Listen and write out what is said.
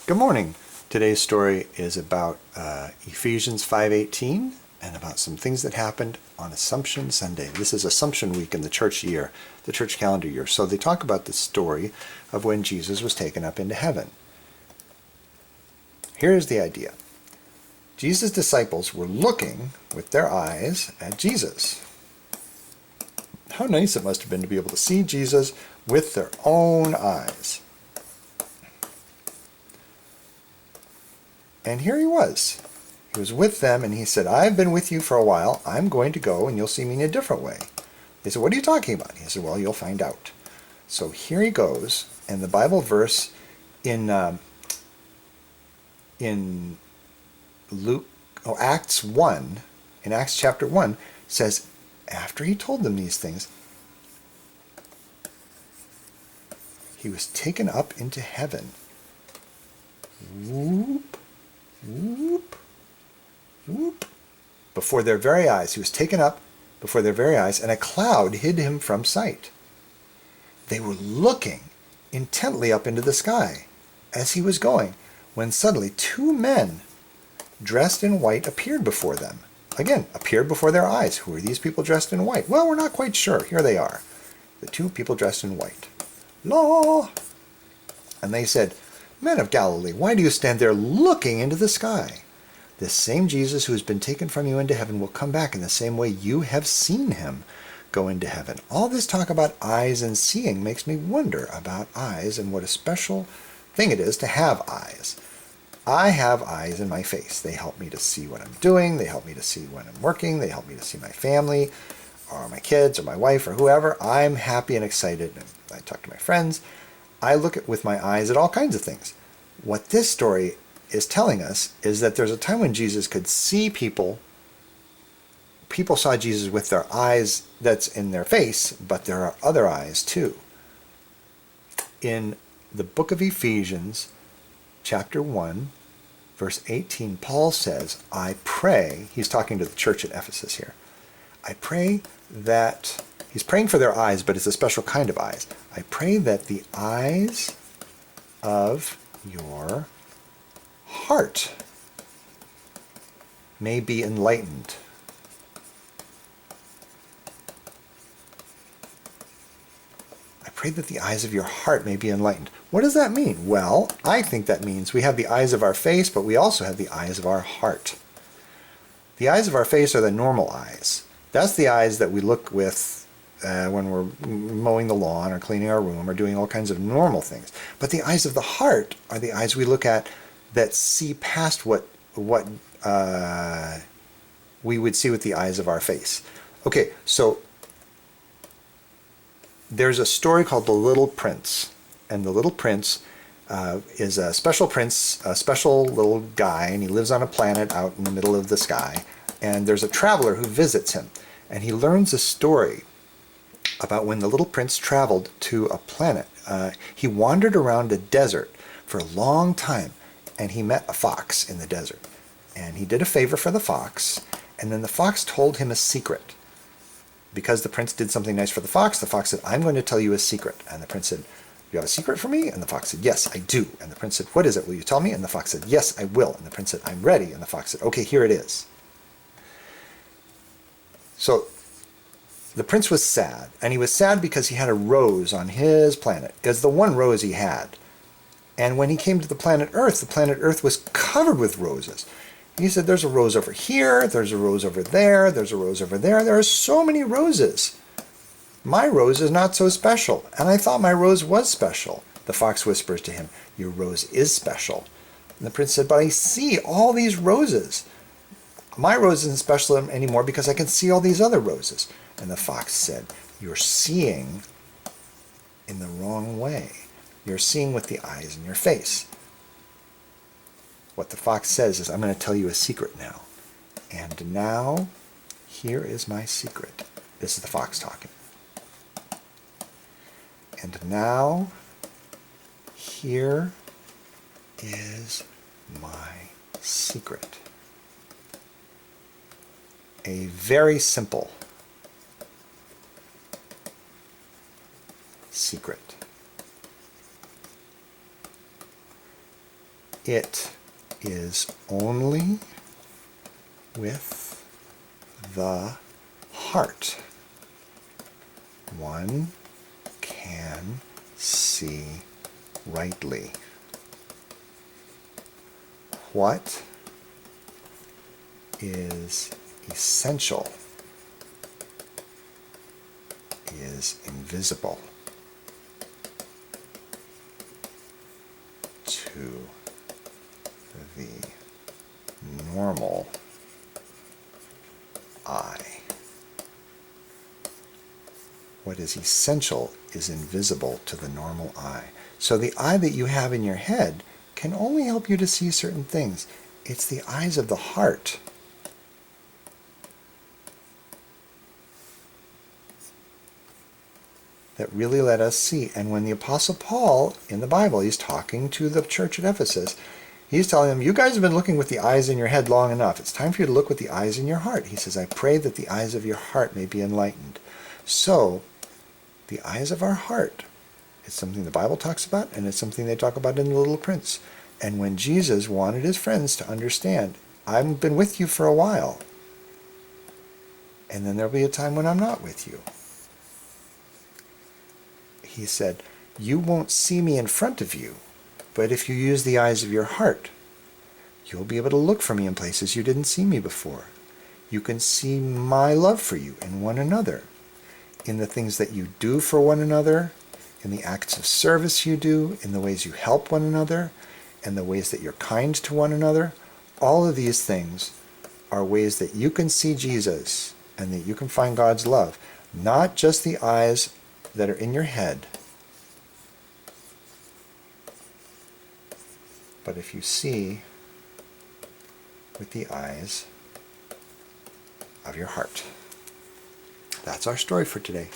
Good morning. Today's story is about Ephesians 5:18 and about some things that happened on Assumption Sunday. This is Assumption Week in the church year, the church calendar year. So they talk about the story of when Jesus was taken up into heaven. Here's the idea. Jesus' disciples were looking with their eyes at Jesus. How nice it must have been to be able to see Jesus with their own eyes. And here he was. He was with them, and he said, I've been with you for a while. I'm going to go, and you'll see me in a different way. They said, what are you talking about? He said, well, you'll find out. So here he goes, and the Bible verse in Acts 1, in Acts chapter 1, says, after he told them these things, he was taken up into heaven. Whoop. Whoop, whoop. Before their very eyes. He was taken up before their very eyes, and a cloud hid him from sight. They were looking intently up into the sky as he was going, when suddenly two men dressed in white appeared before them. Again, appeared before their eyes. Who are these people dressed in white? Well, we're not quite sure. Here they are. The two people dressed in white. Law! And they said, Men of Galilee, why do you stand there looking into the sky? This same Jesus who has been taken from you into heaven will come back in the same way you have seen him go into heaven. All this talk about eyes and seeing makes me wonder about eyes and what a special thing it is to have eyes. I have eyes in my face. They help me to see what I'm doing. They help me to see when I'm working. They help me to see my family or my kids or my wife or whoever. I'm happy and excited. I talk to my friends. I look at with my eyes at all kinds of things. What this story is telling us is that there's a time when Jesus could see people. People saw Jesus with their eyes that's in their face, but there are other eyes too. In the book of Ephesians, chapter 1, verse 18, Paul says, I pray, he's talking to the church at Ephesus here, I pray that, he's praying for their eyes, but it's a special kind of eyes. I pray that the eyes of your heart may be enlightened. I pray that the eyes of your heart may be enlightened. What does that mean? Well, I think that means we have the eyes of our face, but we also have the eyes of our heart. The eyes of our face are the normal eyes. That's the eyes that we look with when we're mowing the lawn or cleaning our room or doing all kinds of normal things. But the eyes of the heart are the eyes we look at that see past what we would see with the eyes of our face. Okay, so there's a story called The Little Prince. And the Little Prince is a special prince, a special little guy, and he lives on a planet out in the middle of the sky. And there's a traveler who visits him. And he learns a story about when the little prince traveled to a planet. He wandered around a desert for a long time, and he met a fox in the desert. And he did a favor for the fox, and then the fox told him a secret. Because the prince did something nice for the fox said, I'm going to tell you a secret. And the prince said, you have a secret for me? And the fox said, yes, I do. And the prince said, what is it? Will you tell me? And the fox said, yes, I will. And the prince said, I'm ready. And the fox said, okay, here it is. So the prince was sad, and he was sad because he had a rose on his planet. It's the one rose he had. And when he came to the planet Earth was covered with roses. He said, there's a rose over here, there's a rose over there, there's a rose over there. There are so many roses. My rose is not so special, and I thought my rose was special. The fox whispers to him, your rose is special. And the prince said, but I see all these roses. My rose isn't special anymore because I can see all these other roses. And the fox said, you're seeing in the wrong way. You're seeing with the eyes in your face. What the fox says is, I'm going to tell you a secret now. And now, here is my secret. This is the fox talking. And now, here is my secret. A very simple secret. It is only with the heart one can see rightly. What is essential is invisible to the normal eye. What is essential is invisible to the normal eye. So the eye that you have in your head can only help you to see certain things. It's the eyes of the heart that really let us see. And when the Apostle Paul, in the Bible, he's talking to the church at Ephesus, he's telling them, you guys have been looking with the eyes in your head long enough. It's time for you to look with the eyes in your heart. He says, I pray that the eyes of your heart may be enlightened. So, the eyes of our heart is something the Bible talks about, and it's something they talk about in The Little Prince. And when Jesus wanted his friends to understand, I've been with you for a while, and then there'll be a time when I'm not with you. He said, you won't see me in front of you, but if you use the eyes of your heart, you'll be able to look for me in places you didn't see me before. You can see my love for you and one another, in the things that you do for one another, in the acts of service you do, in the ways you help one another, and the ways that you're kind to one another. All of these things are ways that you can see Jesus and that you can find God's love, not just the eyes that are in your head, but if you see with the eyes of your heart. That's our story for today.